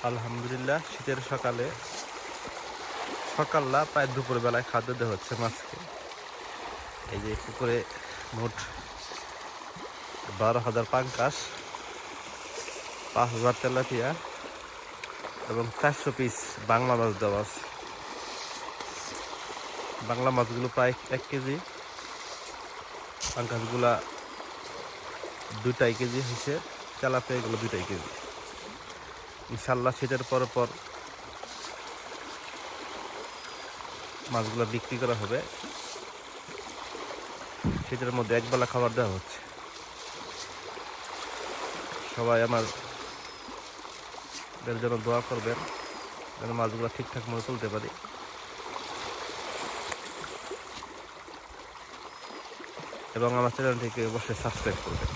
আলহামদুলিল্লাহ শীতের সকালটা প্রায় দুপুর বেলায় খাদ্য দেওয়া হচ্ছে মাছকে। এই যে পুকুরে মোট 12,000 পাঙ্কাশ, 5,000 তেলাপিয়া এবং 400 পিস বাংলা মাছ দেওয়া আছে। বাংলা মাছগুলো প্রায় 1 কেজি, পাঙ্কাশগুলা 2.5 কেজি হয়েছে, তেলাপিয়া এগুলো 2.5 কেজি। ইনশাল্লাহ শীতের পর মাছগুলো বিক্রি করা হবে। শীতের মধ্যে একবেলা খাবার দেওয়া হচ্ছে। সবাই আমাদের জন্য দোয়া করবেন যেন মাছগুলো ঠিকঠাক মতো তুলতে পারি এবং আমার চ্যানেলটিকে অবশ্যই সাবস্ক্রাইব করবেন।